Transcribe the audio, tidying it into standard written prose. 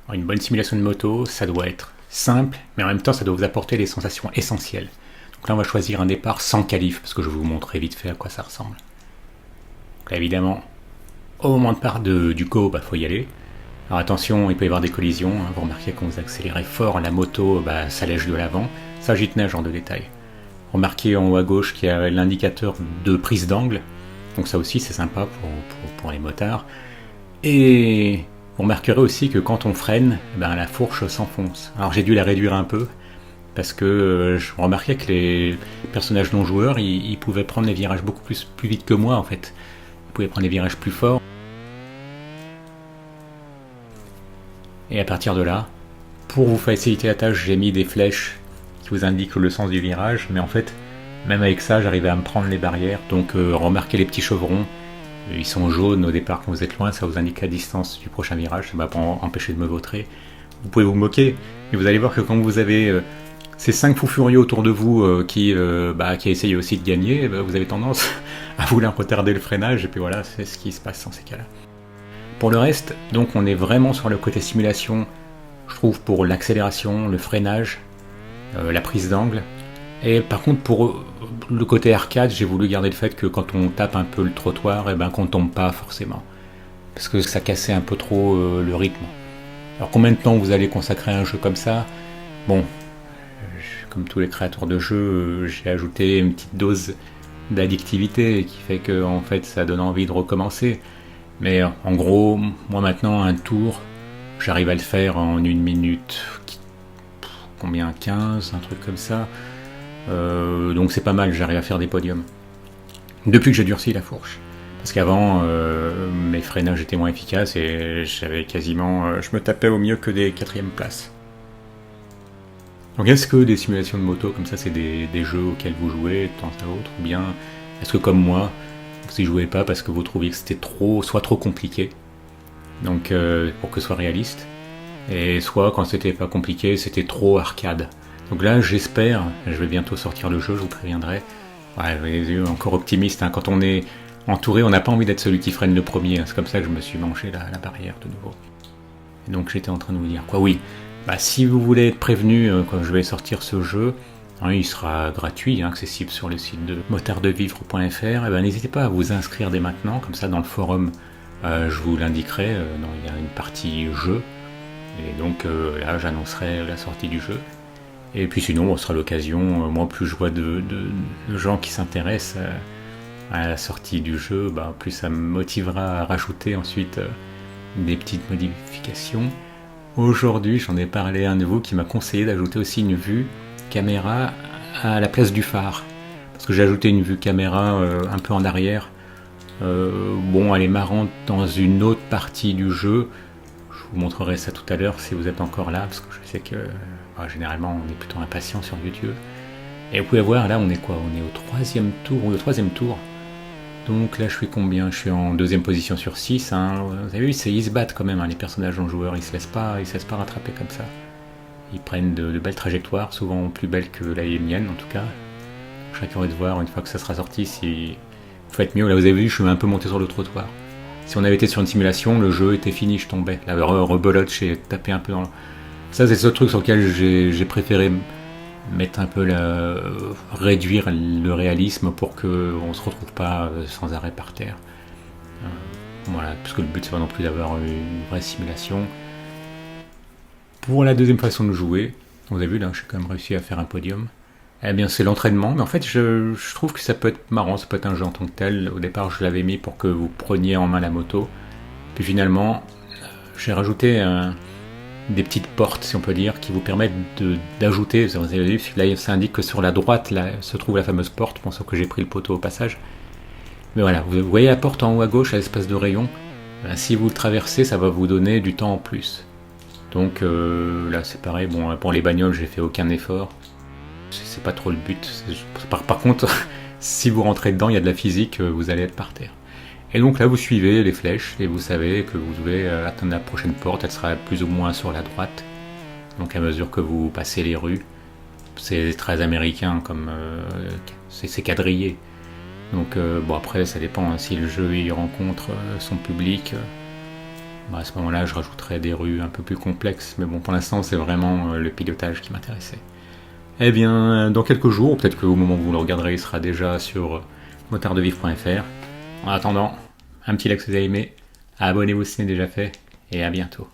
Alors, une bonne simulation de moto, ça doit être simple, mais en même temps, ça doit vous apporter les sensations essentielles. Donc là, on va choisir un départ sans qualif, parce que je vais vous montrer vite fait à quoi ça ressemble. Donc là, évidemment, au moment de part du go, faut y aller. Alors attention, il peut y avoir des collisions. Vous remarquez quand vous accélérez fort, la moto s'allège de l'avant. Ça, j'y tenais, genre de détail. Remarquez en haut à gauche qu'il y a l'indicateur de prise d'angle. Donc ça aussi, c'est sympa pour les motards. Et vous remarquerez aussi que quand on freine, la fourche s'enfonce. Alors j'ai dû la réduire un peu, parce que je remarquais que les personnages non joueurs, ils pouvaient prendre les virages beaucoup plus vite que moi en fait. Ils pouvaient prendre les virages plus forts. Et à partir de là, pour vous faciliter la tâche, j'ai mis des flèches qui vous indiquent le sens du virage, mais en fait, même avec ça, j'arrivais à me prendre les barrières. Donc remarquez les petits chevrons, ils sont jaunes au départ quand vous êtes loin, ça vous indique la distance du prochain virage, ça va pour empêcher de me vautrer. Vous pouvez vous moquer, mais vous allez voir que quand vous avez ces 5 fous furieux autour de vous qui essayent aussi de gagner, vous avez tendance à vouloir retarder le freinage, et puis voilà, c'est ce qui se passe dans ces cas-là. Pour le reste, donc on est vraiment sur le côté simulation, je trouve, pour l'accélération, le freinage, la prise d'angle. Et par contre, pour le côté arcade, j'ai voulu garder le fait que quand on tape un peu le trottoir, qu'on tombe pas forcément. Parce que ça cassait un peu trop le rythme. Alors combien de temps vous allez consacrer à un jeu comme ça? Bon, comme tous les créateurs de jeux, j'ai ajouté une petite dose d'addictivité qui fait que en fait ça donne envie de recommencer. Mais en gros, moi maintenant, un tour, j'arrive à le faire en 1 minute, combien, 15, un truc comme ça. Donc c'est pas mal, j'arrive à faire des podiums. Depuis que j'ai durci la fourche. Parce qu'avant, mes freinages étaient moins efficaces et j'avais quasiment... je me tapais au mieux que des 4e places. Donc est-ce que des simulations de moto comme ça, c'est des jeux auxquels vous jouez de temps à autre? Ou bien est-ce que comme moi, vous y jouez pas parce que vous trouviez que c'était soit trop compliqué, donc pour que ce soit réaliste, et soit quand c'était pas compliqué, c'était trop arcade. Donc là, j'espère, je vais bientôt sortir le jeu, je vous préviendrai. Ouais, les yeux encore optimistes, hein. Quand on est entouré, on n'a pas envie d'être celui qui freine le premier, hein. C'est comme ça que je me suis mangé la barrière de nouveau. Et donc j'étais en train de vous dire quoi, oui. Si vous voulez être prévenu quand je vais sortir ce jeu, il sera gratuit, accessible sur le site de motardevivre.fr. N'hésitez pas à vous inscrire dès maintenant, comme ça dans le forum, je vous l'indiquerai. Il y a une partie jeu, et donc là j'annoncerai la sortie du jeu. Et puis sinon, ce sera l'occasion, moi plus je vois de gens qui s'intéressent à la sortie du jeu, plus ça me motivera à rajouter ensuite des petites modifications. Aujourd'hui, j'en ai parlé à un de vous qui m'a conseillé d'ajouter aussi une vue caméra à la place du phare. Parce que j'ai ajouté une vue caméra un peu en arrière. Elle est marrante dans une autre partie du jeu. Je vous montrerai ça tout à l'heure si vous êtes encore là, parce que je sais que généralement on est plutôt impatient sur YouTube. Et vous pouvez voir, là on est quoi? On est au 3e tour, ou au 3e tour. Donc là je suis combien? Je suis en 2e position sur 6. Vous avez vu, ils se battent quand même, les personnages non joueurs, ils se laissent pas rattraper comme ça. Ils prennent de belles trajectoires, souvent plus belles que la mienne en tout cas. Je serais curieux de voir une fois que ça sera sorti si vous faites mieux. Là vous avez vu, je suis un peu monté sur le trottoir. Si on avait été sur une simulation, le jeu était fini, je tombais. La rebelote, j'ai tapé un peu dans le... Ça c'est le seul truc sur lequel j'ai préféré mettre un peu réduire le réalisme pour qu'on ne se retrouve pas sans arrêt par terre. Voilà, parce que le but c'est pas non plus d'avoir une vraie simulation. Pour la 2e façon de jouer, vous avez vu là, j'ai quand même réussi à faire un podium. Eh bien c'est l'entraînement, mais en fait je trouve que ça peut être marrant, ça peut être un jeu en tant que tel. Au départ je l'avais mis pour que vous preniez en main la moto, puis finalement j'ai rajouté des petites portes, si on peut dire, qui vous permettent d'ajouter. Vous avez vu, là ça indique que sur la droite là, se trouve la fameuse porte, pensant que j'ai pris le poteau au passage. Mais voilà, vous voyez la porte en haut à gauche, à l'espace de rayon, si vous le traversez, ça va vous donner du temps en plus. Donc là c'est pareil, pour les bagnoles j'ai fait aucun effort, c'est pas trop le but. Par contre, si vous rentrez dedans, il y a de la physique, vous allez être par terre. Et donc là vous suivez les flèches et vous savez que vous devez atteindre la prochaine porte, elle sera plus ou moins sur la droite. Donc à mesure que vous passez les rues, c'est très américain comme c'est quadrillé. Donc après ça dépend, si le jeu il rencontre son public, Bah, à ce moment-là, je rajouterai des rues un peu plus complexes, mais bon, pour l'instant, c'est vraiment le pilotage qui m'intéressait. Eh bien, dans quelques jours, peut-être qu'au moment où vous le regarderez, il sera déjà sur motardevivre.fr. En attendant, un petit like si vous avez aimé, abonnez-vous si ce n'est déjà fait, et à bientôt.